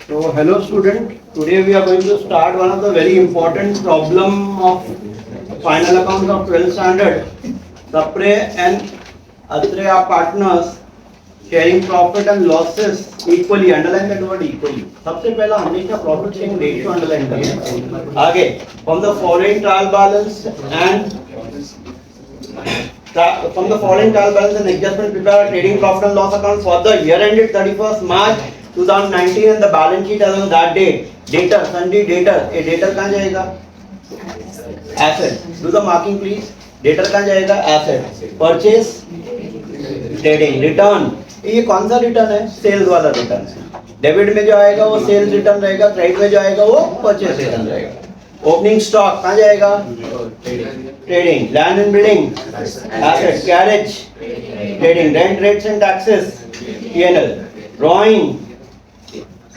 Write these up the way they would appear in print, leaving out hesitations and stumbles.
So, hello student. Today we are going to start one of the very important problem of final accounts of 12th standard. Sapre and Atre are partners sharing profit and losses equally. Underline that word equally. सबसे पहला हमेशा profit sharing ratio underline करना है. आगे from the following trial balance and from the following trial balance and adjustment prepare a trading profit and loss account for the year ended 31st March 2019 and the balance sheet as on that date. Debtor, sundry debtor. ये debtor कहाँ जाएगा? Asset. Do the marking please. Debtor कहाँ जाएगा? Asset. Purchase, trading, return. ये कौन सा return है? Sales वाला रिटर्न है. डेबिट में जो आएगा वो सेल्स रिटर्न रहेगा, क्रेडिट में जो आएगा वो परचेस रिटर्न रहेगा. ओपनिंग स्टॉक कहाँ जाएगा? Trading. Land and building asset. Carriage trading. Rent rates and taxes PNL.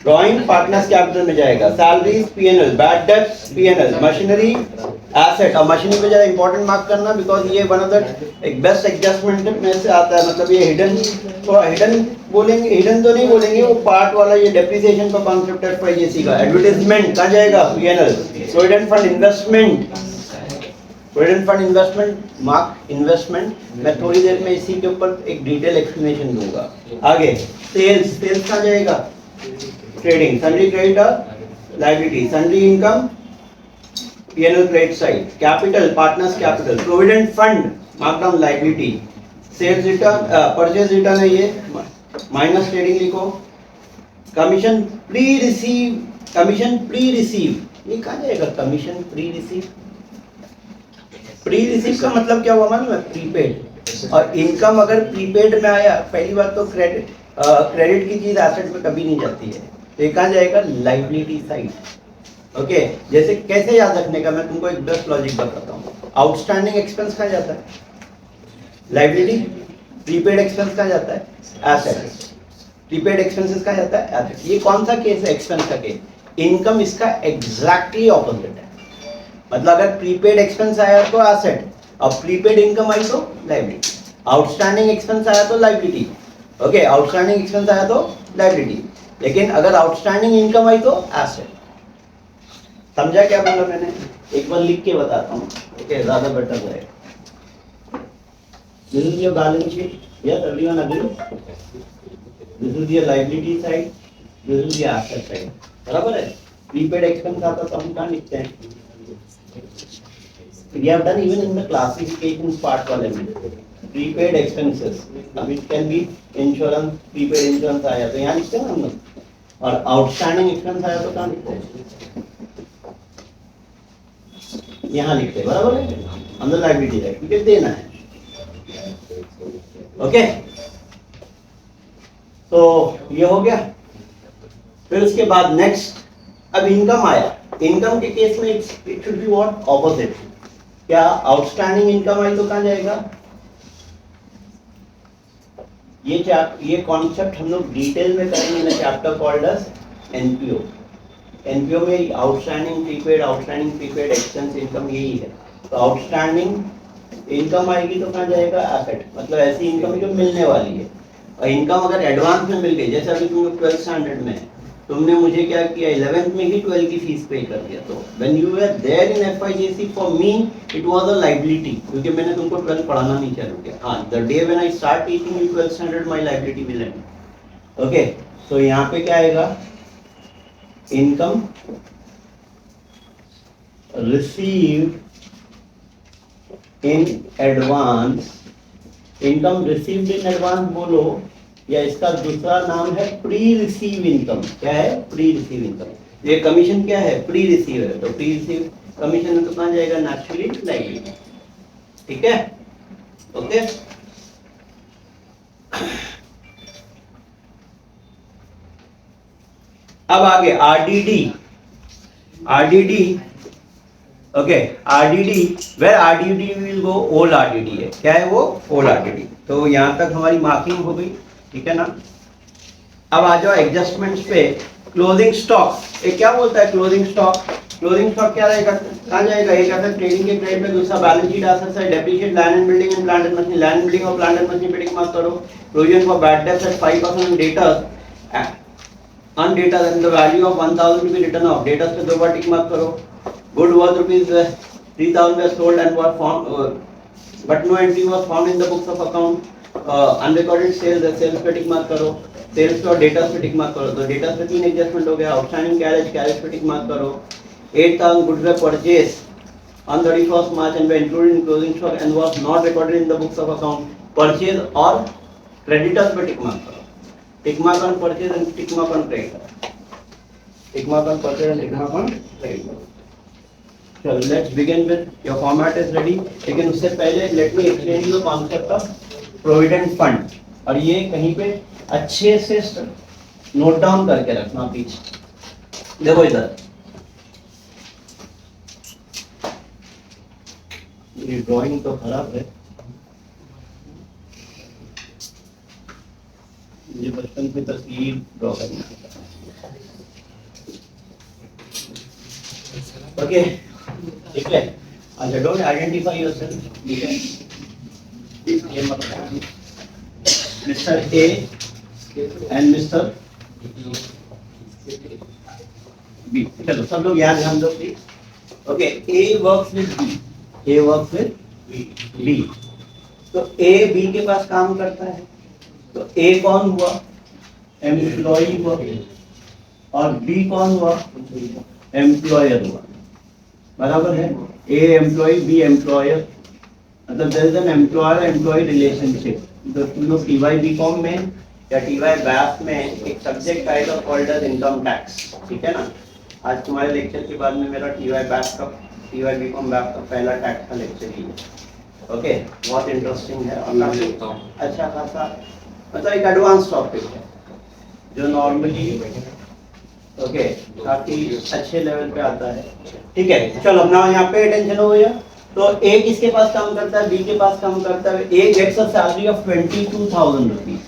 Drawing partners capital में जाएगा. Salaries PNL. Bad debts PNL. Machinery asset. अब मशीनरी में ज्यादा इंपॉर्टेंट मार्क करना बिकॉज ये वन ऑफ द एक बेस्ट एडजस्टमेंट में से आता है. मतलब ये हिडन, थोड़ा हिडन बोलेंगे, हिडन तो नहीं बोलेंगे, वो पार्ट वाला ये डेप्रिसिएशन का कॉन्सेप्ट है फ्राइजेसी का. एडवर्टाइजमेंट कहाँ जाएगा? PNL. Provident fund investment. Provident fund investment mark investment. मैं थोड़ी देर में इसी के ऊपर एक डिटेल एक्सप्लेनेशन दूंगा. आगे सेल्स. सेल्स कहाँ जाएगा? Trading. Sundry creditor liability. Sundry income PNL credit side. Capital partners capital. Provident fund mark down liability. Sales return purchase return है ये, माइनस ट्रेडिंग लिखो. Commission pre receive. Commission pre receive ये कहाँ जाएगा? Commission pre receive. Pre receive का मतलब क्या हुआ मालूम है? प्रीपेड. और इनकम अगर प्रीपेड में आया, पहली बात तो क्रेडिट की चीज एसेट में कभी नहीं जाती है, तो ये कहाँ जाएगा? Liability side. ओके जैसे कैसे याद रखने का, मैं तुमको एक बेस्ट लॉजिक बताता हूँ. आउटस्टैंडिंग एक्सपेंस कहाँ जाता है? लायबिलिटी. प्रीपेड एक्सपेंस कहाँ जाता है? एसेट. प्रीपेड एक्सपेंसेस कहाँ जाता है? एसेट. ये कौन सा केस है एक्सपेंस का केस? इनकम इसका एग्जैक्टली ऑपोजिट है. मतलब अगर प्रीपेड एक्सपेंस आया तो एसेट, और प्रीपेड इनकम आई तो लायबिलिटी. आउटस्टैंडिंग एक्सपेंस आया तो लायबिलिटी. ओके आउटस्टैंडिंग एक्सपेंस आया तो लायबिलिटी, लेकिन अगर आउटस्टैंडिंग इनकम आई तो एसेट. समझा क्या बोला मैंने? एक बार लिख के बताता हूँ. ओके ज्यादा बेटर रहेगा. This is your balance sheet. Yes, everyone agree? This is your liability side. This is your asset side. बराबर है? Prepaid expense आता तो हम कहाँ लिखते हैं? We have done even in the classification part वाले में. Prepaid expenses. अब it can be insurance, prepaid insurance आया तो यहाँ लिखते हैं ना हम लोग. और outstanding expense आया तो कहाँ लिखते हैं? यहाँ लिखते हैं. बराबर है? अंदर liability है क्योंकि देना है. ओके तो ये हो गया. फिर उसके बाद नेक्स्ट अब इनकम आया. इनकम के केस में it should be what? Opposite. क्या? आउटस्टैंडिंग इनकम आई तो कहाँ जाएगा? ये कॉन्सेप्ट हम लोग डिटेल में करेंगे ना chapter called as NPO. NPO में आउटस्टैंडिंग प्रीपेड एक्सपेंस इनकम यही है. तो आउटस्टैंडिंग इनकम आएगी तो कहाँ जाएगा? एसेट. मतलब ऐसी इनकम जो मिलने वाली है. और इनकम अगर एडवांस में मिल गई, जैसे अभी तुम लोग 12th स्टैंडर्ड में तुमने मुझे क्या किया? 11th में ही 12 की फीस पे कर दिया. तो when you were there in FIGC for me it was a liability, क्योंकि मैंने तुमको 12 पढ़ाना नहीं चालू किया. हाँ, the day when I start teaching you 12th standard my liability will end. Okay so यहाँ पे क्या आएगा? Income received in advance. Income received in advance बोलो, या इसका दूसरा नाम है प्री रिसीव इनकम. क्या है? Pre receive income. ये कमीशन क्या है? प्री रिसीव है. तो प्री रिसीव कमीशन में तो कहाँ जाएगा? Naturally liability. ठीक है? ओके अब आगे RDD. Okay RDD, where RDD will go? Old RDD है. क्या है वो? Old RDD. तो यहाँ तक हमारी मार्किंग हो गई. ठीक है ना? अब आ जाओ एडजस्टमेंट्स पे. Closing stock. ये क्या बोलता है? Closing stock. क्लोजिंग स्टॉक क्या रहेगा? कहाँ जाएगा? एक आता है ट्रेडिंग के क्रेडिट में, दूसरा बैलेंस शीट एसेट्स है. Depreciate land and building and plant and machinery. Land building और प्लांट एंड मशीनरी पे टिक मार्क करो. Provision for bad debts at 5% debtors on data then the value of 1000 will be written off. Data पे दो बार टिक mark करो. Good was rupees 3000 were sold and was found, but no entry was found in the books of account. Unrecorded sales है, sales पे tick mark करो. Sales पे और data पे tick mark करो. तो data पे 3 adjustment हो गया. Outstanding carriage पे टिक मार्क करो. 8000 goods were purchased on 31st March and were included in closing stock and was not recorded in the books of account. Purchase और creditors पे tick mark करो. Tick mark on purchase and tick mark on credit. Tick mark on purchase and tick mark on credit. So let's begin with your format is ready. लेकिन उससे पहले let me explain you the concept of provident fund. और ये कहीं पे अच्छे से note down करके रखना पीछे. देखो इधर. ये ड्राइंग तो खराब है. मुझे बचपन की तस्वीर ड्रॉ करना ओके ठीक है. अच्छा डोंट आइडेंटिफाई योरसेल्फ. ठीक है ये मतलब mister A and mister B. चलो सब लोग याद हम लोग please. Okay A works with B. A works with B. तो ए बी के पास काम करता है. तो ए कौन हुआ? एम्प्लॉई हुआ. और बी कौन हुआ? एम्प्लॉयर हुआ. बराबर है. A employee B employer. मतलब there is an employer employee relationship. तो तुम लोग टीवाई बीकॉम में या टीवाई बैफ में एक subject title called as income tax. ठीक है ना. आज तुम्हारे लेक्चर के बाद में मेरा टीवाई बैफ का टीवाई बीकॉम बैफ का पहला टैक्स का लेक्चर ही है. ओके बहुत इंटरेस्टिंग है और अच्छा खासा मतलब एक एडवांस टॉपिक है जो नॉर्मली ओके काफी अच्छे लेवल पे आता है. ठीक है चलो अपना यहाँ पे अटेंशन हो गया. तो ए किसके पास काम करता है? बी के पास काम करता है. A gets a salary of 22,000 rupees.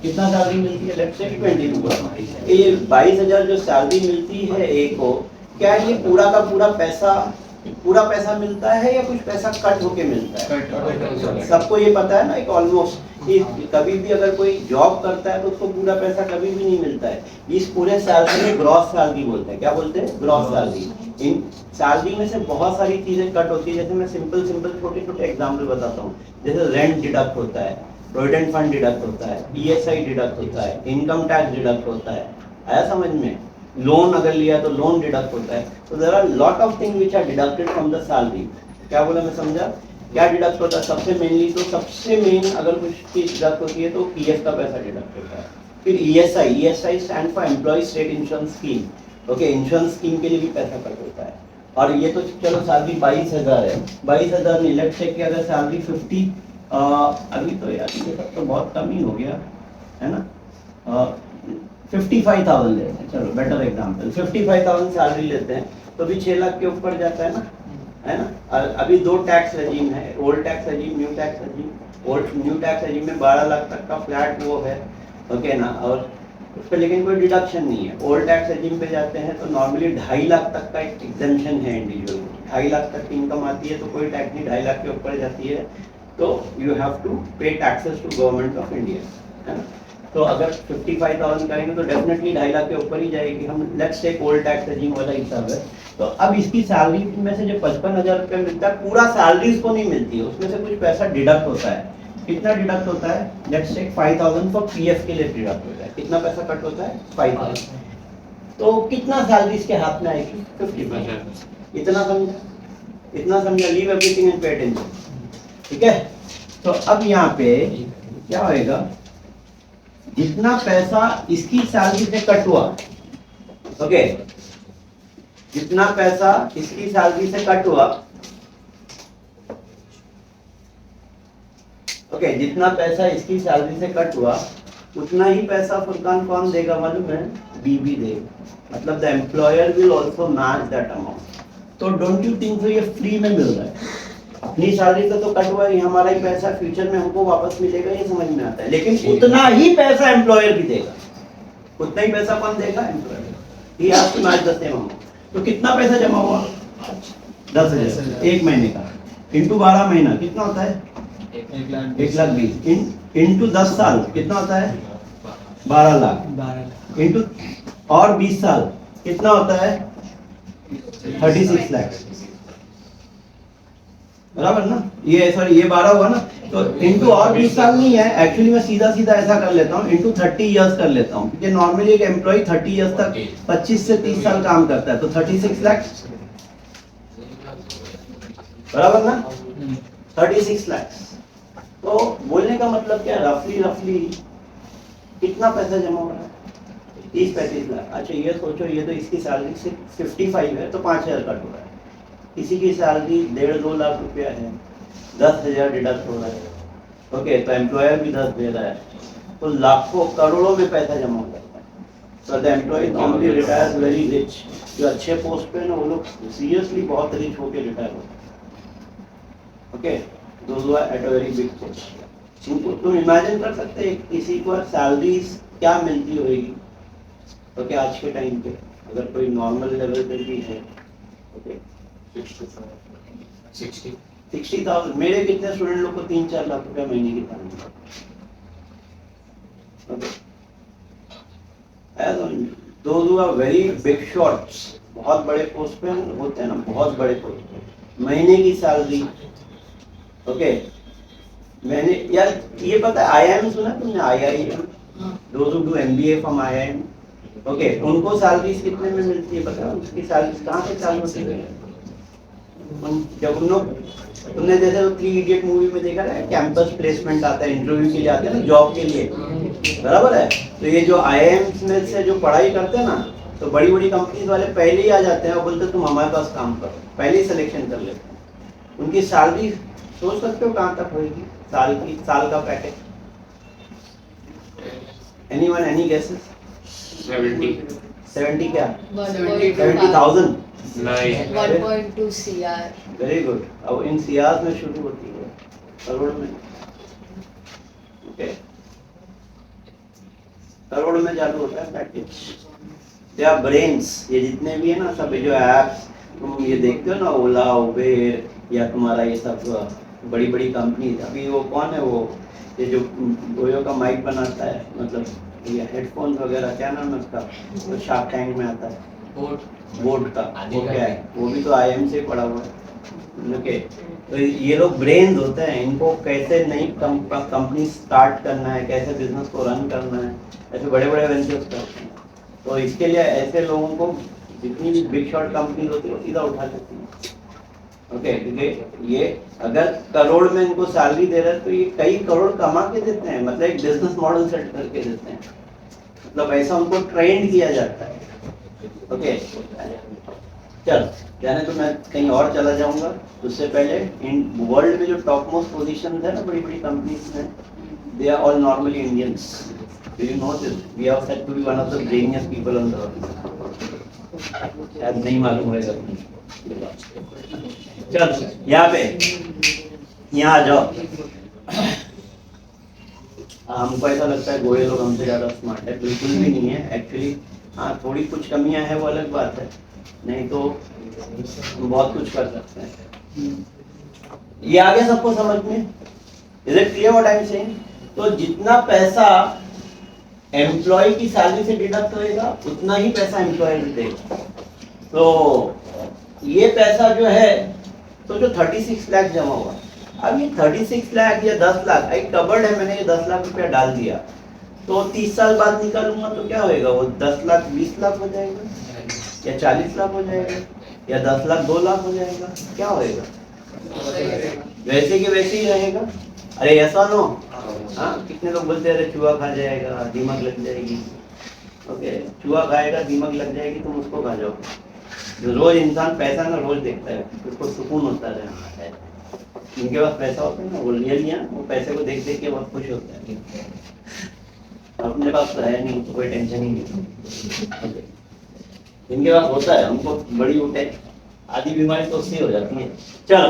कितना सैलरी मिलती है? Let's say 22,000. ये 22,000 जो सैलरी मिलती है ए को, क्या ये पूरा का पूरा पैसा मिलता है या कुछ पैसा कट होके मिलता है? सबको ये पता है ना एक ऑलमोस्ट कि कभी भी अगर कोई जॉब करता है तो उसको पूरा पैसा कभी भी नहीं मिलता है. इस पूरे सैलरी में ग्रॉस सैलरी बोलते हैं. क्या बोलते हैं? Gross salary. इन सैलरी में से बहुत सारी चीजें कट होती है. जैसे मैं सिंपल छोटे एग्जाम्पल बताता हूँ. जैसे रेंट डिडक्ट होता है, प्रोविडेंट फंड डिडक्ट होता है, ईएसआई डिडक्ट होता है, इनकम टैक्स डिडक्ट होता है. आया समझ में? लोन अगर लिया तो लोन डिडक्ट होता है. तो there are lot of thing which are deducted from the salary. क्या बोला मैं समझा? क्या डिडक्ट होता है? सबसे मेन अगर कुछ चीज डिडक्ट होती है तो पीएफ का पैसा डिडक्ट होता है. फिर ESI stand for employ state insurance scheme. Okay insurance scheme के लिए भी पैसा कट होता है. और ये तो चलो सैलरी 22,000 है. 22,000 नहीं, लेट्स से कि अगर सैलरी 50 अभी तो यार ये सब तो बहुत कम ही हो गया है ना. 55,000 लेते हैं. चलो बेटर एग्जांपल 55,000 सैलरी लेते हैं तो भी 6 लाख के ऊपर जाता है ना. है ना. अभी दो टैक्स रेजिम है, old tax regime, new tax regime. New tax regime में 12 लाख तक का फ्लैट वो है. ओके ना. और उस पर लेकिन कोई डिडक्शन नहीं है. ओल्ड टैक्स रेजिम पे जाते हैं तो नॉर्मली 2.5 लाख तक का एक एग्जेम्पशन है इंडिविजुअल. 2.5 लाख तक की इनकम आती है तो कोई टैक्स नहीं. 2.5 लाख के ऊपर जाती है तो you have to pay taxes to government of India. है ना. तो अगर 55,000 करेंगे तो डेफिनेटली 2.5 लाख के ऊपर ही जाएगी. हम let's take old tax regime वाला हिसाब है. तो अब इसकी सैलरी में से जो 55,000 रुपये मिलता है पूरा सैलरी इसको नहीं मिलती है. उसमें से कुछ पैसा डिडक्ट होता है. कितना डिडक्ट होता है? लेट्स टेक 5,000 फॉर पीएफ के लिए डिडक्ट होता है. कितना पैसा कट होता है? 5,000. तो कितना सैलरी इसके हाथ में आएगी? 50%. इतना समझा. Leave everything and pay attention. ठीक है. तो अब यहाँ पे क्या होएगा? जितना पैसा इसकी सैलरी से कट हुआ, ओके जितना पैसा इसकी सैलरी से कट हुआ, ओके जितना पैसा इसकी सैलरी से कट हुआ उतना ही पैसा फुरकान कौन देगा मालूम है? बीबी देगा. मतलब the employer will also match that amount. तो डोंट यू थिंक सो ये फ्री में मिल रहा है? अपनी सैलरी से तो कट हुआ है, हमारा ही पैसा फ्यूचर में हमको वापस मिलेगा, ये समझ में आता है. लेकिन उतना ही पैसा एम्प्लॉयर भी देगा. उतना ही पैसा कौन देगा? एम्प्लॉयर. ये आपकी मैच 10 अमाउंट. तो कितना पैसा जमा हुआ? 10,000 एक महीने का इंटू 12 महीना कितना होता है? 1,20,000 इंटू 10 साल कितना होता है? 12 लाख इंटू और 20 साल कितना होता है 36 लाख, बराबर ना। ये सॉरी ये 12 हुआ ना, तो इंटू और 20 साल नहीं है, एक्चुअली मैं सीधा सीधा ऐसा कर लेता हूँ, इंटू 30 इयर्स कर लेता हूँ, क्योंकि नॉर्मली एक एम्प्लॉय 30 इयर्स तक 25 से 30 साल काम करता है, तो 36 लाख, बराबर ना, 36 लाख। तो बोलने का मतलब क्या, रफली कितना पैसा जमा हो रहा है, 30-35 लाख। अच्छा ये सोचो, ये तो इसकी सैलरी सिर्फ 55 है, तो 5000 कट हो रहा है, किसी की सैलरी 1.5-2 लाख रुपया है, 10,000 डिडक्ट हो रहा है, ओके, तो एम्प्लॉयर भी 10 दे रहा है, तो लाखों करोड़ों में पैसा जमा हो जाता है। So the employ normally retires very rich. जो अच्छे पोस्ट पे ना, वो लोग सीरियसली बहुत रिच होके रिटायर होते हैं, okay, those who are at a very big post. तुम इमेजिन कर सकते हैं किसी को सैलरीज क्या मिलती होगी, ओके, आज के टाइम पे अगर कोई नॉर्मल लेवल पे भी है, ओके, 60,000। मेरे कितने स्टूडेंट लोग को 3-4 लाख रुपया महीने की तनख्वाह, those who are very big shots, बहुत बड़े पोस्ट पे होते हैं ना, बहुत बड़े पोस्ट पे महीने की सैलरी, ओके। मैंने यार ये पता है IIM सुना तुमने, IIM, those who do MBA from IIM, okay, उनको सैलरीज कितने में मिलती है पता है, उसकी सैलरी कहाँ से चालू होती है, जब उन लोग, तुमने जैसे 3 इडियट मूवी में देखा है, कैंपस प्लेसमेंट आता है, इंटरव्यू के लिए आते हैं ना, जॉब के लिए, बराबर है। तो ये जो IIM में से जो पढ़ाई करते हैं ना, तो बड़ी बड़ी कंपनीज वाले पहले ही आ जाते हैं और बोलते हैं तुम हमारे पास काम करो, पहले ही सिलेक्शन कर लेते हैं। उनकी सैलरी सोच सकते हो कहाँ तक होगी, साल का पैकेज, एनीवन, एनी गेसेस? 70 क्या, 70,000, 1.2 CR। Very good. अब इन CR में शुरू होती है, करोड़ में, ओके, करोड़ में चालू होता है पैकेज। या ब्रेन्स, ये जितने भी है ना, सब जो एप्स तुम ये देखते हो ना, ओला, उबेर, या तुम्हारा ये सब बड़ी बड़ी कंपनी, अभी वो कौन है, वो ये जो ओयो का माइक बनाता है, मतलब ये हेडफोन्स वगैरह, क्या नाम है उसका, तो शार्क टैंक में आता है, बोट का, वो क्या है, वो भी तो IIM से पढ़ा हुआ है, ओके। तो ये लोग ब्रेन्स होते हैं, इनको कैसे नई कंपनी स्टार्ट करना है, कैसे बिजनेस को रन करना है, ऐसे बड़े बड़े वेंचर्स करते हैं। तो इसके लिए ऐसे लोगों को जितनी भी बिग शॉट कंपनी होती है वो सीधा उठा सकती है, ओके, क्योंकि ये अगर करोड़ में इनको सैलरी दे रहे हैं तो ये कई करोड़ कमा के देते हैं, मतलब एक बिजनेस मॉडल सेट करके देते हैं, मतलब ऐसा उनको ट्रेंड किया जाता है, ओके। चल जाने तो मैं कहीं और चला जाऊंगा, उससे पहले इन वर्ल्ड में जो टॉप मोस्ट पोजीशन है ना बड़ी बड़ी कंपनीज में, they are all normally Indians. Do you know this? We are said to be one of the brainiest people on the earth. शायद नहीं मालूम होगा। चल यहाँ पे, यहाँ आ जाओ। हमको ऐसा लगता है गोरे लोग हमसे ज्यादा स्मार्ट है, बिल्कुल भी नहीं है एक्चुअली। हाँ, थोड़ी कुछ कमियां हैं वो अलग बात है, नहीं तो हम बहुत कुछ कर सकते हैं। ये आ गया सबको समझ में? Is it clear what I am saying? तो जितना पैसा एम्प्लॉय की सैलरी से डिडक्ट होएगा उतना ही पैसा एम्प्लॉयर देगा। तो ये पैसा जो है, तो जो 36 लाख जमा हुआ, अब ये 36 लाख या 10 लाख एक कबर्ड है, मैंने ये 10 लाख रुपया डाल दिया, तो 30 साल बाद निकालूंगा तो क्या होएगा? वो 10 लाख 20 लाख हो जाएगा, या 40 लाख हो जाएगा, या 10 लाख 2 लाख हो जाएगा, क्या होएगा? वैसे के वैसे ही रहेगा। अरे ऐसा नो, हाँ, कितने लोग बोलते हैं अरे चूहा खा जाएगा, दीमक लग जाएगी। ओके, चूहा खाएगा, दीमक लग जाएगी, तुम उसको खा जाओ। जो रोज इंसान पैसा ना रोज देखता है, उसको सुकून होता है। जिनके पास पैसा होता है ना, वो रियलियां वो पैसे को देख देख के बहुत खुश होते हैं। अपने पास तो है नहीं तो कोई टेंशन ही नहीं। जिनके पास होता है उनको बड़ी उठे आधी बीमारी तो उससे हो जाती है। चलो,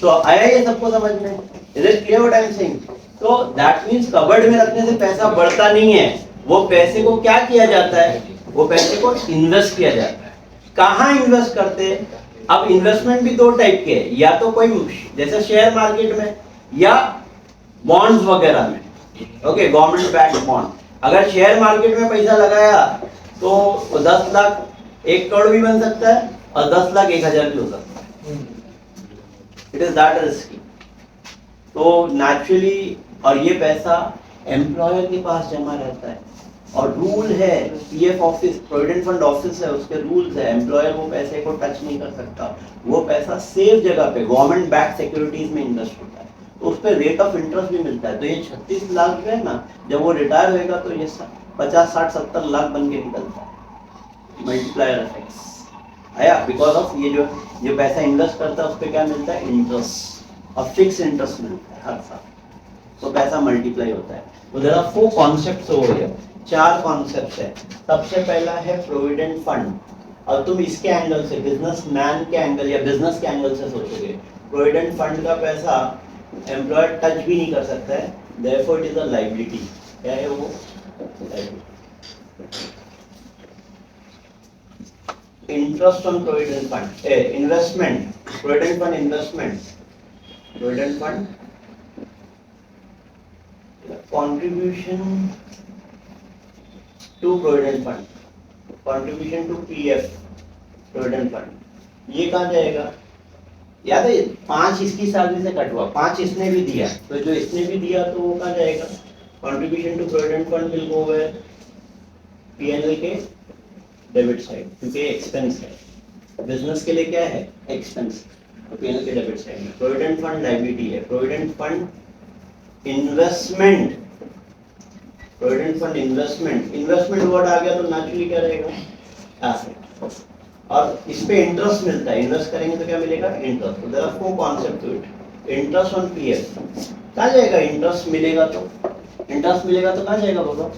तो आया ये सबको समझ में? Is it clear what I am saying? तो दैट मींस कबर्ड में रखने से पैसा बढ़ता नहीं है, वो पैसे को क्या किया जाता है? वो पैसे को इन्वेस्ट किया जाता है। कहाँ इन्वेस्ट करते हैं? अब इन्वेस्टमेंट भी दो टाइप के हैं, या तो कोई जैसे शेयर मार्केट में, या बॉन्ड्स वगैरह में। Okay, government backed bond. अगर शेयर मार्केट में पैसा लगाया तो 10 लाख 1 करोड़ भी बन सकता है और 10 लाख 1,000 भी हो सकता है। It is that risky. तो नेचुरली और ये पैसा एम्प्लॉयर के पास जमा रहता है और रूल है, PF office provident fund office है, उसके रूल्स है, एम्प्लॉयर वो पैसे को टच नहीं कर सकता। वो पैसा सेफ जगह पे गवर्नमेंट बैक सिक्योरिटीज में इन्वेस्ट होता है, तो उस पर रेट ऑफ इंटरेस्ट भी मिलता है। तो ये 36 लाख जो है ना, जब वो रिटायर होएगा तो ये 50, 60, 70 लाख बन के निकलता है। मल्टीप्लायर इफेक्ट्स आया बिकॉज ऑफ ये जो पैसा इन्वेस्ट करता है उस पर क्या मिलता है, इंटरेस्ट, और फिक्स इंटरेस्ट मिलता है हर साल, तो पैसा मल्टीप्लाई होता है। तो there are 4 concepts over here, 4 concepts है। सबसे पहला है प्रोविडेंट फंड, और तुम इसके एंगल से, बिजनेसमैन के एंगल या बिजनेस के एंगल से सोचोगे, प्रोविडेंट फंड का पैसा एम्प्लॉयर टच भी नहीं कर सकता है, therefore it is a liability. क्या है वो? Interest on provident fund, investment, provident fund investment, provident fund contribution to provident fund, contribution to PF provident fund, ये कहाँ जाएगा? याद है 5 इसकी सैलरी से कट हुआ, 5 इसने भी दिया, तो जो इसने भी दिया तो वो कहाँ जाएगा? contribution to provident fund will go where? P&L के डेबिट साइड, क्योंकि एक्सपेंस है, बिजनेस के लिए क्या है? एक्सपेंस, तो P&L के डेबिट साइड में। प्रोविडेंट फंड लायबिलिटी है, provident fund investment, provident fund investment, investment word आ गया तो नेचुरली क्या रहेगा? एसेट, और इस पे इंटरेस्ट मिलता है, इन्वेस्ट करेंगे तो क्या मिलेगा? इंटरेस्ट। तो there are 4 concept to it. Interest on PF कहाँ जाएगा? इंटरेस्ट मिलेगा तो, इंटरेस्ट मिलेगा तो कहाँ जाएगा बाबा?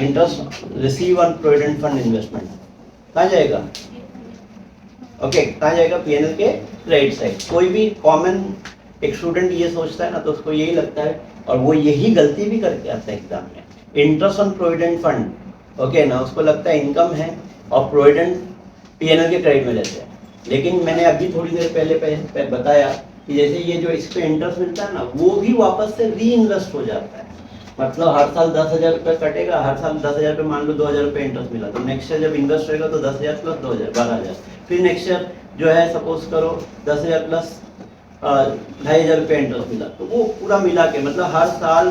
Interest receive on provident fund investment कहाँ जाएगा? ओके, कहाँ जाएगा? पीएनएल के क्रेडिट साइड। कोई भी कॉमन एक स्टूडेंट ये सोचता है ना, तो उसको यही लगता है, और वो यही गलती भी करके आता है एग्जाम में, interest on provident fund, okay ना, उसको लगता है इनकम है और प्रोविडेंट पीएनएल के क्रेडिट में रहते हैं। लेकिन मैंने अभी थोड़ी देर पहले बताया कि जैसे ये जो इस पे इंटरेस्ट मिलता है ना, वो भी वापस से री इन्वेस्ट हो जाता है। मतलब हर साल 10,000 रुपये कटेगा, हर साल 10,000 रुपये, मान लो 2,000 रुपये इंटरेस्ट मिला, तो नेक्स्ट ईयर जब इन्वेस्ट होगा तो 10,000 प्लस 2,000 12,000, फिर नेक्स्ट ईयर जो है सपोज करो 10,000 प्लस 2,500 रुपये इंटरेस्ट मिला, तो वो पूरा मिला के मतलब हर साल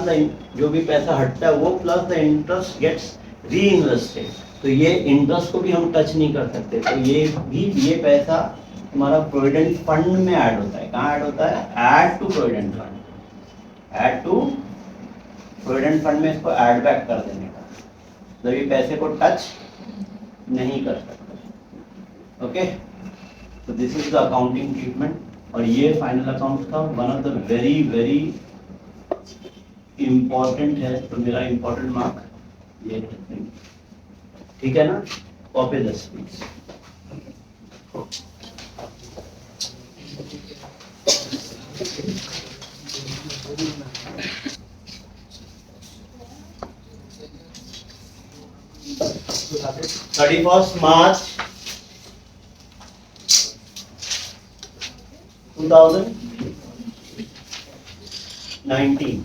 जो भी पैसा हटता है वो प्लस द इंटरेस्ट गेट्स री इन्वेस्टेड। तो ये इंटरेस्ट को भी हम टच नहीं कर सकते, तो ये पैसा हमारा प्रोविडेंट फंड में ऐड होता है। कहाँ ऐड होता है? Add to provident fund, add to provident fund में इसको ऐड बैक कर देने का, तो ये पैसे को टच नहीं कर सकते। ओके, तो this is the accounting treatment, और ये फाइनल अकाउंट का one of the very very important है, तो मेरा इंपॉर्टेंट मार्क ये, ठीक है ना? Copy 10 please. March 2019।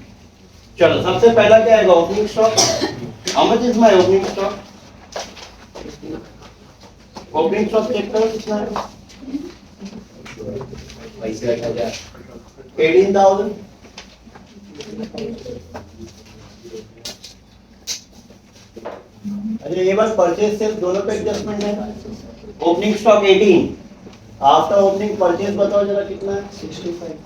चलो सबसे पहला क्या है? Opening stock. How much is my opening stock? Opening stock check करो कितना है? 18,000। अच्छा, ये बस परचेज सेल्स दोनों पे एडजस्टमेंट है। Opening stock 18, after opening purchase बताओ जरा कितना है? 65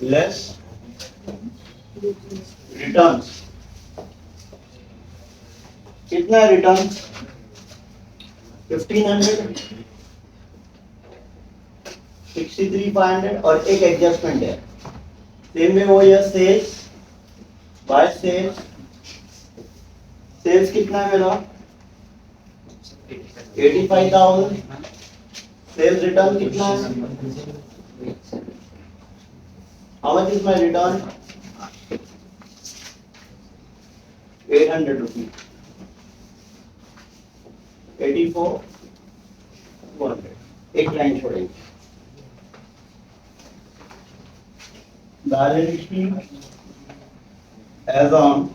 लेस रिटर्न्स। कितना है रिटर्न? 1500, 63,500, और एक एडजस्टमेंट है सेम में, वो ये सेल्स बाय सेल्स। सेल्स कितना है मेरा? 85,000। सेल्स रिटर्न कितना है? How much is my return? 800 rupees. 84 200 एक लाइन छोड़ेंगे। Balance sheet as on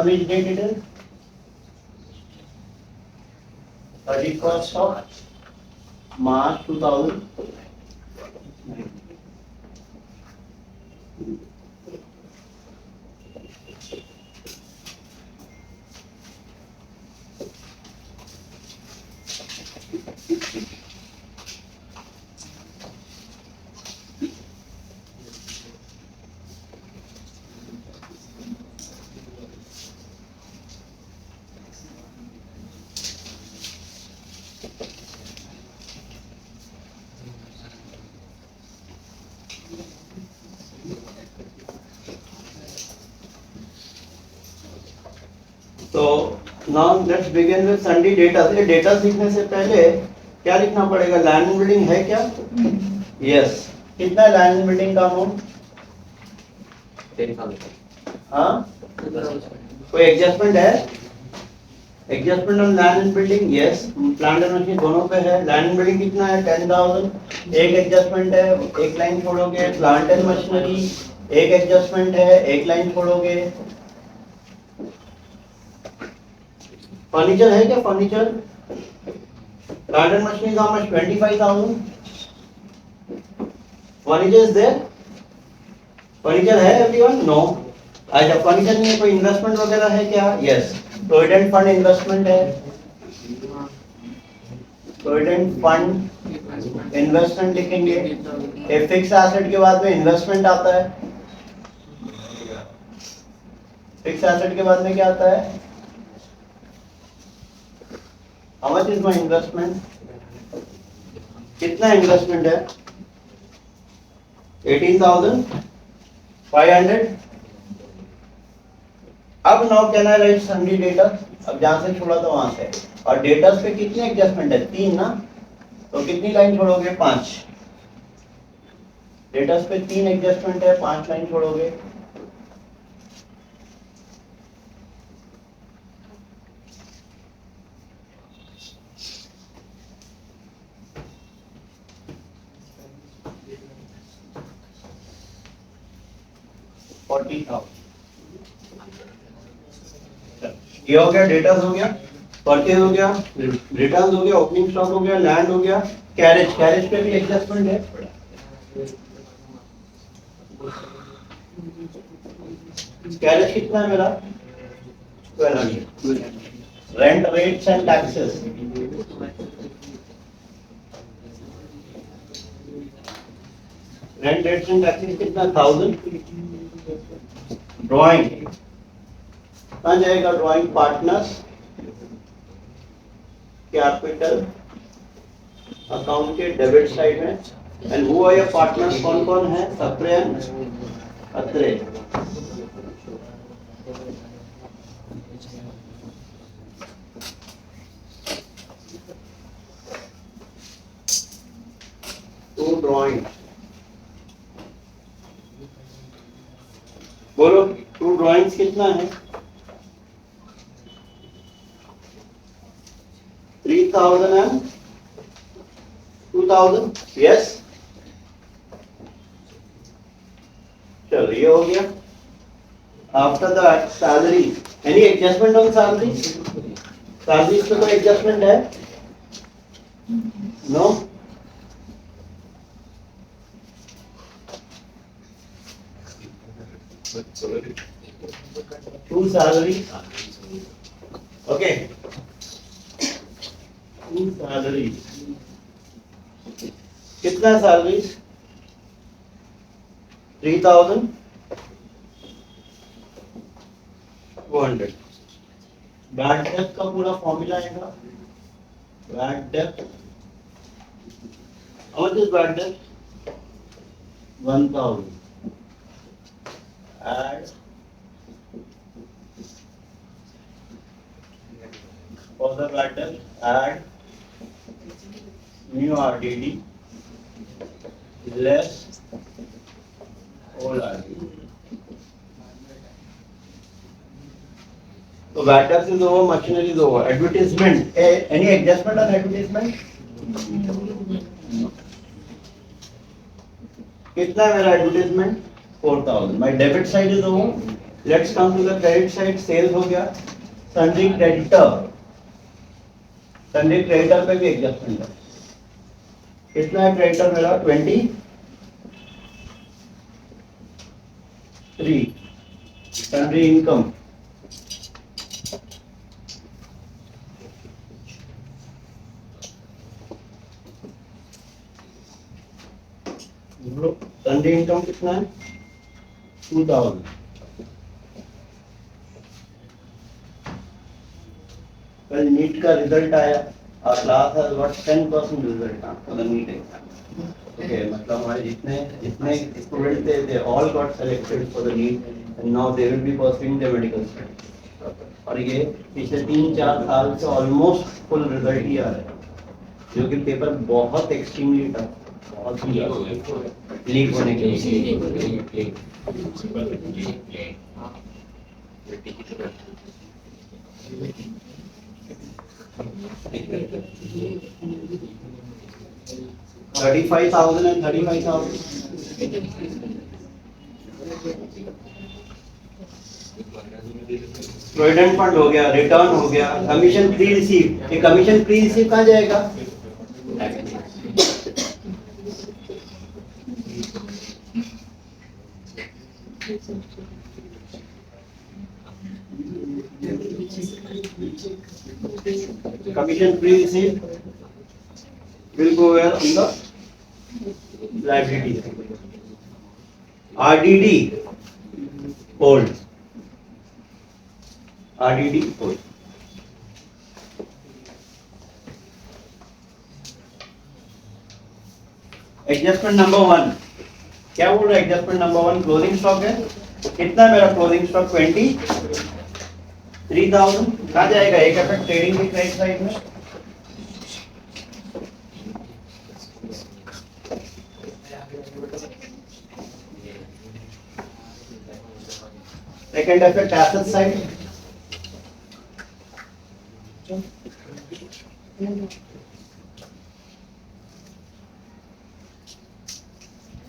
which date it is? 31st of March 2000. तो now let's begin with Sunday data. ये डेटा सीखने से पहले क्या लिखना पड़ेगा? लैंड एंड बिल्डिंग है क्या? यस। कितना है लैंड एंड बिल्डिंग का अमाउंट? हाँ, कोई एडजस्टमेंट है? Adjustment on land and building? Yes. Plant and machine दोनों पे है। लैंड एंड बिल्डिंग कितना है? 10,000। एक एडजस्टमेंट है, एक लाइन छोड़ोगे। प्लांट एंड मशीनरी एक एडजस्टमेंट है, एक लाइन छोड़ोगे। फर्नीचर है क्या? फर्नीचर प्लांट एंड मशीनरी का much 25,000। Furniture is there? Furniture है एवरीवन? नो। अच्छा, फर्नीचर में कोई इन्वेस्टमेंट वगैरह है क्या? यस। प्रोविडेंट फंड इन्वेस्टमेंट है। प्रोविडेंट फंड इन्वेस्टमेंट लिखेंगे। एक फिक्स एसेट के बाद में इन्वेस्टमेंट आता है। फिक्स एसेट के बाद में क्या आता है? How much is my investment? कितना इन्वेस्टमेंट है? 18,500। अब now can I right सन्डी data? अब जहां से छोड़ा था वहां से। और डेटर्स पे कितने एडजस्टमेंट है? 3 ना? तो कितनी लाइन छोड़ोगे? 5। डेटर्स पे 3 एडजस्टमेंट है, 5 लाइन छोड़ोगे। ये हो गया, डेटास हो गया, परचेज हो गया, रिटर्न हो गया, ओपनिंग स्टॉक हो गया, लैंड हो गया, कैरेज। कैरेज पे भी एडजस्टमेंट है। कैरेज कितना है मेरा? 1200। Rent rates and taxes rent rates and taxes कितना? 1000। ड्राइंग कहाँ जाएगा? ड्राइंग पार्टनर्स कैपिटल अकाउंट के डेबिट साइड में। And who are your partners? कौन कौन है? Sapre and Atre. To drawing बोलो, टू ड्राइंग्स कितना है? 3,000 and 2,000। यस, चलो ये हो गया। After that salary. Any adjustment on salary? Salaries पे कोई एडजस्टमेंट है? No. Two salary. Okay, two salary. कितना सैलरी? 3,200। बैड डेप्थ का पूरा फॉर्मूला आएगा। Bed depth, how much is bed depth? 1,000। Add for the latter, add new RDD less old RDD. So batters is over, machinery is over. Advertisement, any adjustment on advertisement? कितना है मेरा advertisement 4000. My debit side is over. Let's come to the credit side. Sales हो गया. Sundry creditor पे भी adjustment है. कितना है क्रेडिटर मेरा 23. सन्ड्री इनकम सन्ड्री इनकम कितना है 2000. कल नीट का रिजल्ट आया. Our class has got 10% result for the NEET exam. Okay, मतलब हमारे जितने स्टूडेंट थे, they all got selected for the NEET, and now they will be pursuing their medical studies. और ये पिछले 3-4 साल से ऑलमोस्ट फुल रिजल्ट ही आ रहा है, जो कि पेपर बहुत एक्सट्रीमली टफ, बहुत ही लीक होने के लिए. 35,000 and 35,000. प्रोविडेंट फंड हो गया, रिटर्न हो गया, कमीशन प्री रिसीव. ये कमीशन प्री रिसीव कहाँ जाएगा? Commission pre-received will go where on the liability. RDD hold. RDD hold. Adjustment number 1. क्या बोल रहा है एडजस्टमेंट नंबर 1? क्लोजिंग स्टॉक है. कितना है मेरा क्लोजिंग स्टॉक? 23,000. कहाँ जाएगा? एक इफेक्ट ट्रेडिंग की क्रेडिट साइड में. Second effect asset side.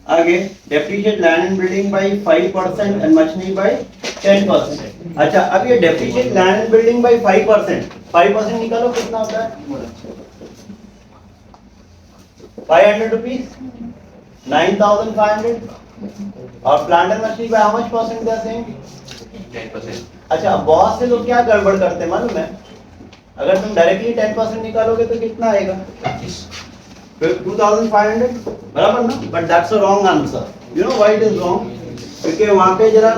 आगे depreciate land and building by 5% and machinery by 10%. अच्छा, अब ये depreciate land and building by 5% निकालो कितना होता है? 500 रुपीज. 9,500. और plant and machinery by how much percent देते हैं? 10%. अच्छा, बहुत से लोग क्या गड़बड़ करते हैं मालूम है? अगर तुम डायरेक्टली 10% निकालोगे तो कितना आएगा? 2,500. बराबर ना? But that's a wrong answer. You know why it is wrong? क्योंकि वहां पे जरा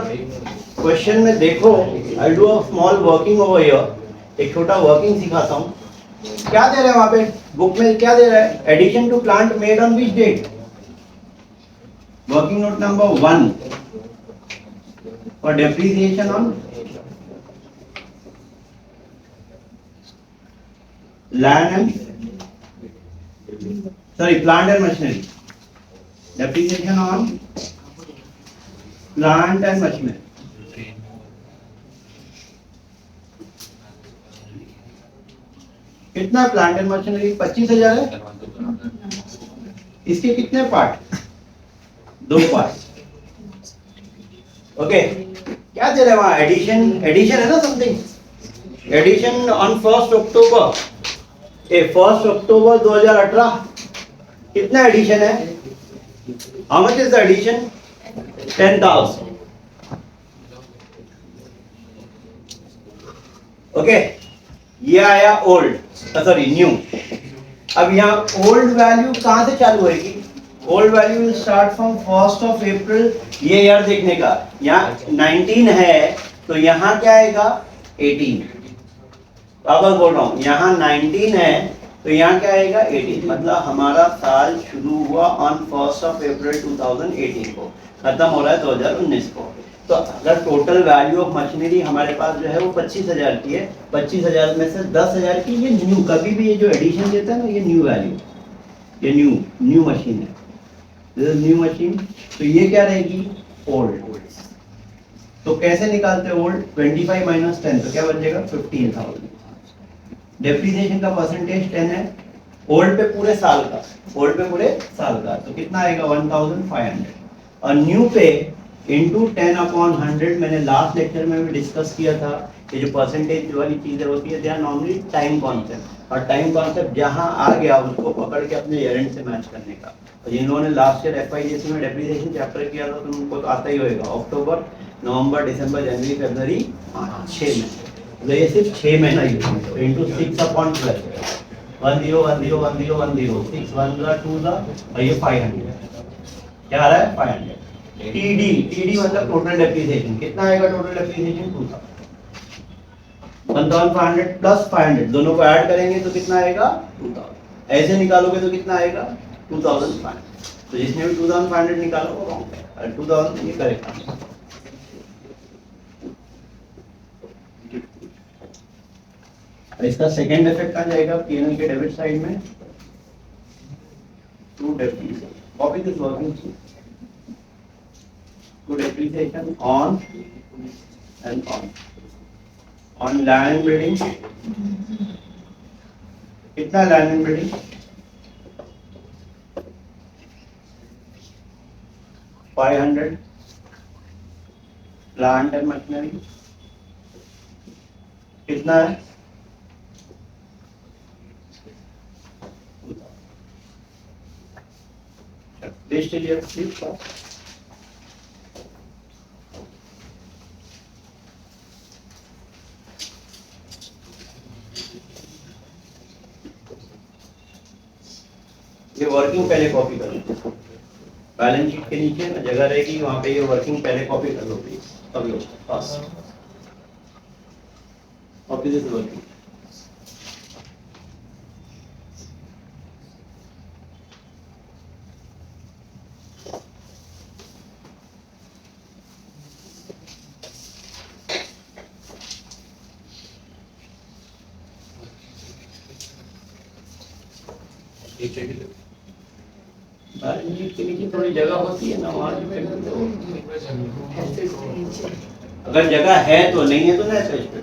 क्वेश्चन में देखो. I do a small working over here. एक छोटा वर्किंग सिखाता हूँ. क्या दे रहे हैं वहां पे बुक में? क्या दे रहा है? Addition to plant made on which date? Working note number 1 for depreciation on land and plant and machinery. Depreciation on plant and machinery. कितना प्लांट एंड मशीनरी? 25,000 है. इसके कितने पार्ट? 2 पार्ट. ओके, क्या दे रहे हैं वहां? एडिशन है ना, something addition on 1 October. 1 October 2018. कितना एडिशन है? How much is the addition? 10,000. Okay, ये आया ओल्ड, सॉरी न्यू. अब यहाँ ओल्ड वैल्यू कहां से चालू होगी? Old value will start from 1 अप्रैल. ये ईयर देखने का. यहाँ 19 है तो यहाँ क्या आएगा? 18. वापस बोल रहा हूँ, यहाँ 19 है तो यहाँ क्या आएगा? 18. मतलब हमारा साल शुरू हुआ ऑन 1 अप्रैल 2018 को, खत्म हो रहा है 2019 को. तो अगर टोटल वैल्यू ऑफ मशीनरी हमारे पास जो है वो 25,000 की है, 25,000 में से 10,000 की ये न्यू, कभी भी ये जो एडिशन देता है ना, ये न्यू वैल्यू, ये न्यू मशीन है. This is new machine. तो ये क्या रहेगी? ओल्ड. तो कैसे निकालते हैं ओल्ड? 25 माइनस 10 तो क्या बन जाएगा? 15,000. डेप्रिसिएशन का परसेंटेज 10 है ओल्ड पे पूरे साल का, ओल्ड पे पूरे साल का, तो कितना आएगा 1500। और न्यू पे इंटू 10/100, मैंने लास्ट लेक्चर में भी डिस्कस किया था, ये जो परसेंटेज वाली चीजें होती है, they are normally time concept, और टाइम कॉन्सेप्ट जहां आ गया उसको पकड़ के अपने ईयर एंड से मैच करने का। और जिन लोगों ने लास्ट ईयर एफआईजीसी में डेप्रिसिएशन चैप्टर किया था तो उनको तो आता ही होगा, अक्टूबर, नवंबर, दिसंबर, जनवरी, फरवरी, मार्च, 6 महीने, तो ये सिर्फ 6 महीना यूज है, तो इंटू 6/12 10 10 10 10 6 1 2 और ये 500, क्या आ रहा है 500। टीडी, टीडी मतलब टोटल डेप्रिसिएशन, कितना आएगा टोटल डेप्रिसिएशन 2000, 1500 प्लस 500 दोनों को ऐड करेंगे तो कितना आएगा 2000, ऐसे निकालोगे तो कितना आएगा 2500। तो जिसने भी 2500 निकाला वो रॉन्ग है, और 2000 ये करेक्ट आंसर। इसका सेकंड इफेक्ट आ जाएगा पीएनएल के डेबिट साइड में, to depreciation, copy this working to depreciation on and on land and building, कितना land and building 500, plant and machinery कितना है, लिस्ट लिया प्लीज। ये वर्किंग पहले कॉपी कर लो, बैलेंस शीट के नीचे ना जगह रहेगी, वहां पे ये वर्किंग पहले कॉपी कर लो प्लीज, सब लोग पास copy this working. Balance sheet के नीचे थोड़ी जगह होती है ना, वहां अगर जगह है तो, नहीं है तो ना ऐसे पे,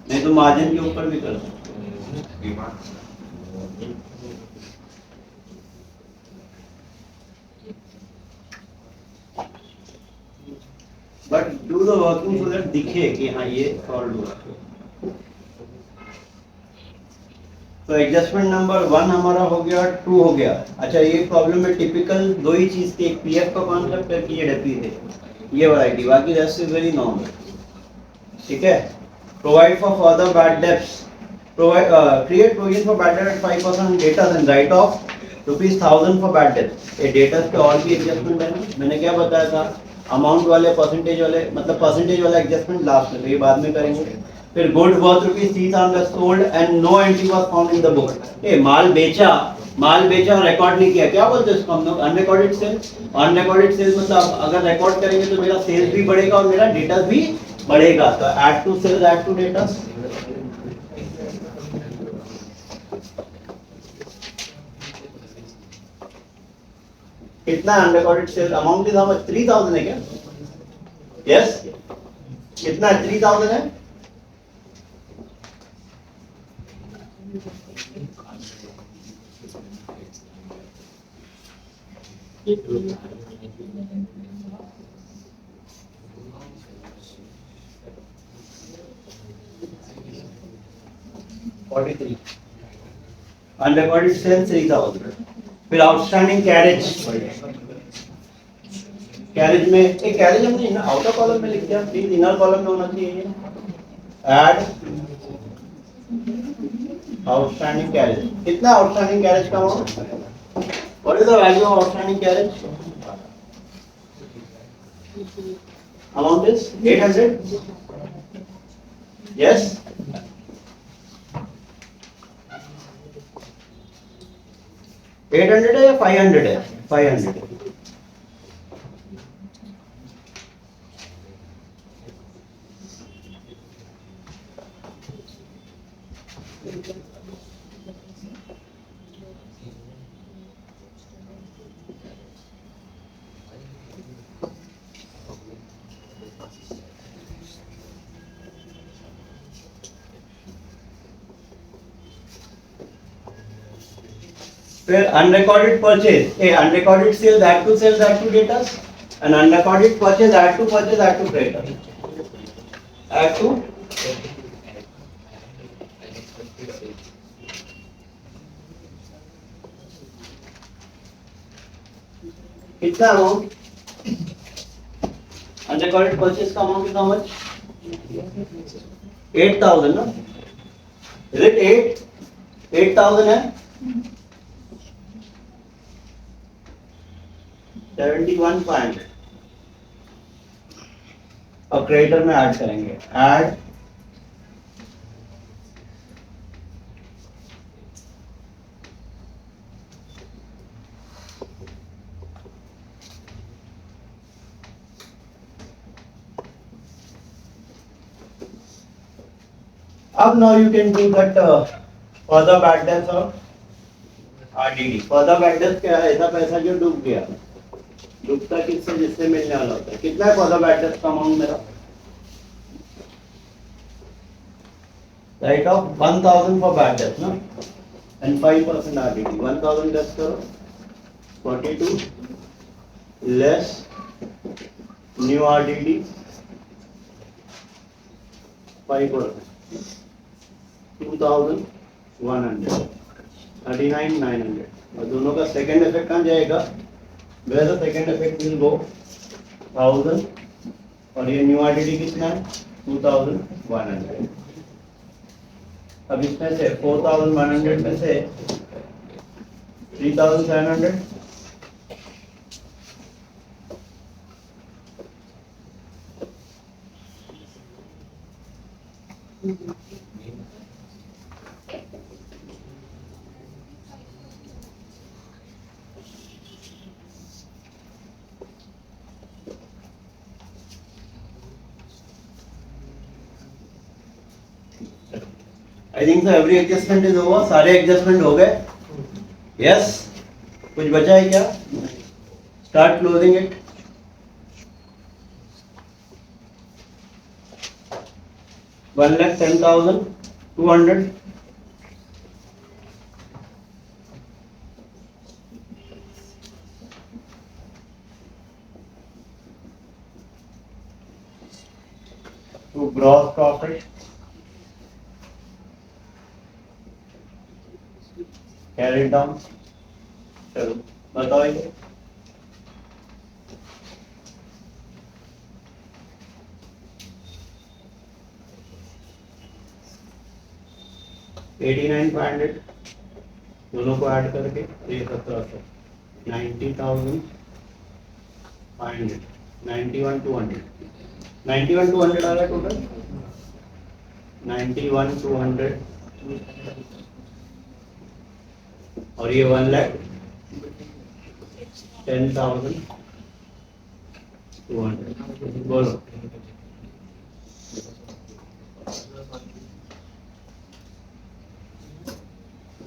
नहीं तो मार्जिन के ऊपर भी कर सकते हो। But do the working so that दिखे कि हाँ ये सॉल्व हुआ। तो एडजस्टमेंट नंबर 1 हमारा हो गया, 2 हो गया। अच्छा ये प्रॉब्लम में टिपिकल दो ही चीज थी, एक पीएफ का कॉन्सेप्ट है कि ये डेप्रिसिएशन, ये वैरायटी, बाकी रेस्ट इज वेरी नॉर्मल, ठीक है। Provide for further bad debts, provide create provision for bad debt 5% debtors and right of ₹1000 for bad debts. ये डेटर्स पे और भी एडजस्टमेंट है ना, मैंने क्या बताया था, अमाउंट वाले परसेंटेज वाले, मतलब परसेंटेज वाला एडजस्टमेंट लास्ट में, तो ये बाद में करेंगे। फिर good worth ₹3,000 sold and no entry was found in the book. ए माल बेचा, माल बेचा और रिकॉर्ड नहीं किया, क्या बोलते हैं इसको हम लोग, अनरिकॉर्डेड सेल्स। अनरिकॉर्डेड सेल्स मतलब अगर रिकॉर्ड करेंगे तो मेरा सेल्स भी बढ़ेगा और मेरा डेटा भी बढ़ेगा, तो add to sales, add to डेटा। कितना unrecorded sales, amount is how much, 3000 है क्या, यस कितना 3000 है। Unrecorded sales 3000। फिर आउटस्टैंडिंग कैरेज, कैरेज में एक कैरेज हमने आउटर कॉलम में लिख दिया, प्लीज इनर कॉलम में होना चाहिए। ऐड आउटस्टैंडिंग कैरेज, कितना आउटस्टैंडिंग कैरेज का amount, what is the value of outstanding carriage, amount is 800, yes 800 है या 500 है, 500 है। फिर unrecorded purchase, unrecorded sale, that to sell, that to debtors, and unrecorded purchase, that to purchase, that to creditors, that to कितना amount unrecorded purchase का amount कितना much 8,000 ना is it 8,000 है 71,500 और क्रेडिटर में ऐड करेंगे ऐड अब now you can do that further bad debts और RDD. further bad debts क्या है? ऐसा पैसा जो डूब गया, डूबता किससे जिससे मिलने वाला होता है. कितना है further bad debts का अमाउंट मेरा? Write off 1,000 for bad debts ना, and 5% RDD. 1,000 less करो 42 less new RDD 5%. 2,100 39,900 और दोनों का सेकेंड इफेक्ट कहाँ जाएगा? where the second effect will go 1,000 और ये न्यू आरडीडी कितना है 2,100. अब इसमें से 4,100 में से 3,700 I think so every adjustment is over. सारे adjustment हो गए? Yes. कुछ बचा है क्या? Start closing it. One lakh 10,200. To gross profit. Carry it down. चलो बताओ ये. $89,500 दोनों को ऐड करके 17,000 $90,500 91,200 91,200 आ रहा है टोटल 91,200 और ये 1,10,200 बोलो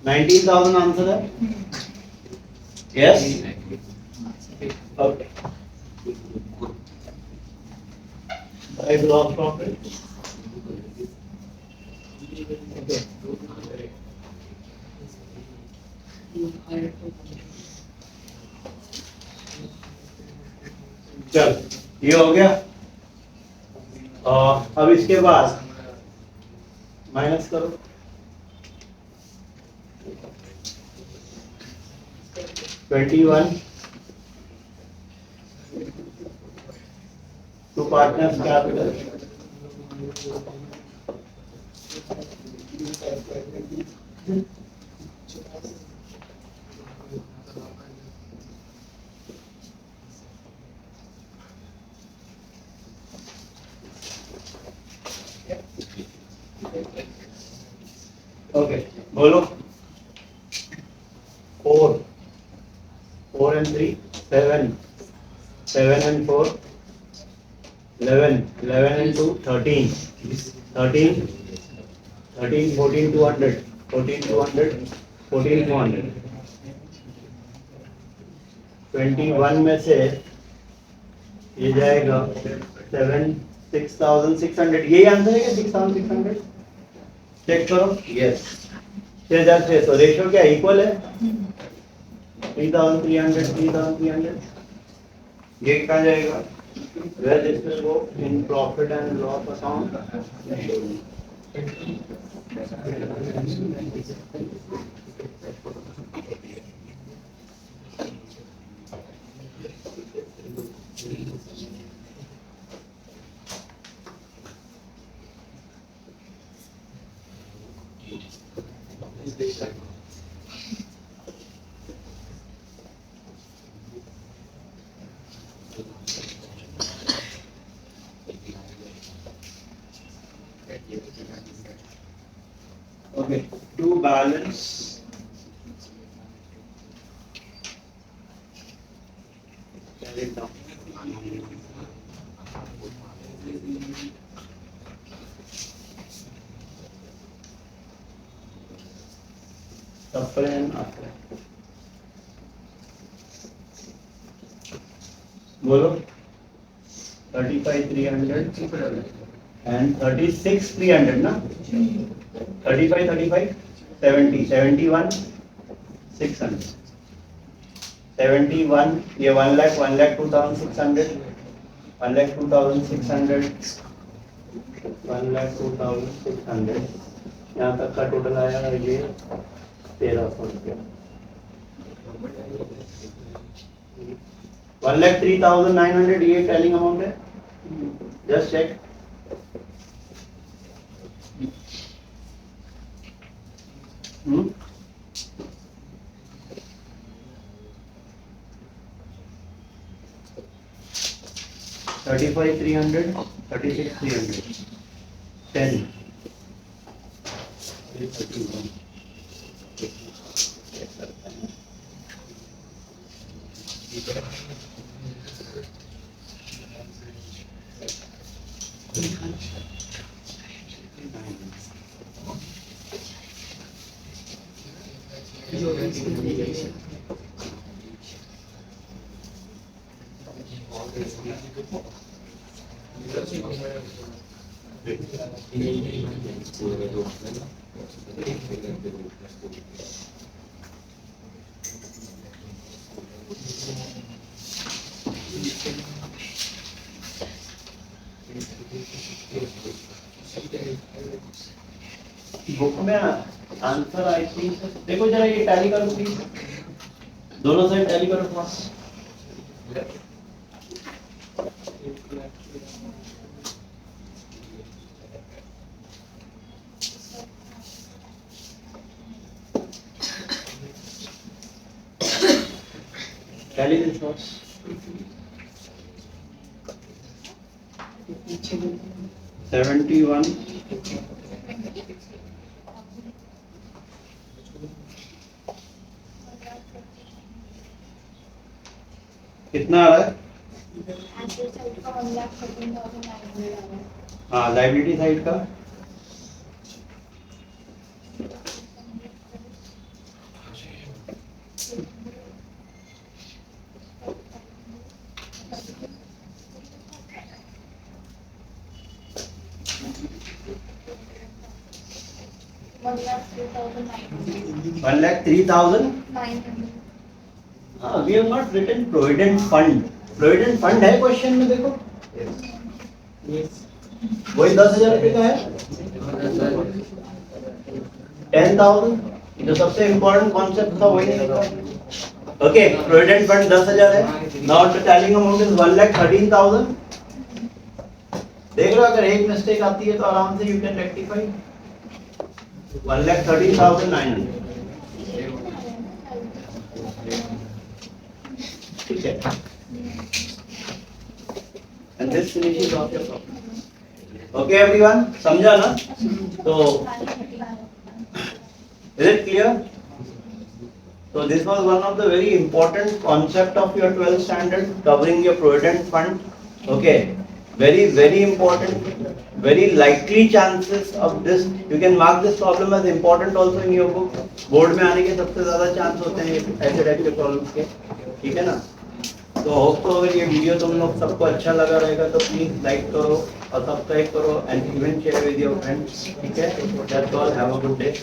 19,000 आंसर है yes okay by gross profit चल ये हो गया अब इसके बाद माइनस करो 21 to partners capital ओके बोलो 4 and 3 7 7 and 4 11 11 and 2 13 13 13 14 200 14 200 14 200 21 में से ये जाएगा 7 6,600 यही आंसर है क्या 6,600 चेक करो यस 6,600 रेशियो क्या इक्वल है 3,300, 3,300. ये कहाँ जाएगा? Where this will go in profit and loss account. Okay, to balance write it down. Upper and upper. बोलो 35,300 and 36,300 ना 35, 70, 71, 600. 71 ये 1 lakh 2,600 1 lakh 2,600 1 lakh 2,600 यहाँ तक का टोटल आया ये 1,300 रुपया 1,03,900 ये टेलिंग अमाउंट है जस्ट चेक Hmm? 35,300, 36,300, 10. 31. बुक में आंसर आई थिंक देखो जरा ये टैली करो प्लीज दोनों साइड टैली करो थोड़ा टैली दिस वाज 71 कितना आ रहा है हाँ लाइबिलिटी साइड का वन लाख 3,000 हाँ we have not written provident fund है क्वेश्चन में देखो वही 10,000 रुपए का है 10,000 जो सबसे इम्पोर्टेंट कॉन्सेप्ट था वही नहीं था ओके प्रोविडेंट फंड 10,000 है now the telling amount is 1,13,000 देख लो अगर एक मिस्टेक आती है तो आराम से यू कैन रेक्टिफाई 1,13,900 ठीक है and this finishes off your problem okay everyone समझा ना तो is it clear so this was one of the very important concept of your 12th standard covering your provident fund okay very important very likely chances of this you can mark this problem as important also in your book board में आने के सबसे ज्यादा chance होते हैं ऐसे type के problems के ठीक है ना तो होप तो अगर ये वीडियो तुम लोग सबको अच्छा लगा रहेगा तो प्लीज लाइक करो और सब्सक्राइब करो and even share with your friends ठीक है that's all have a good day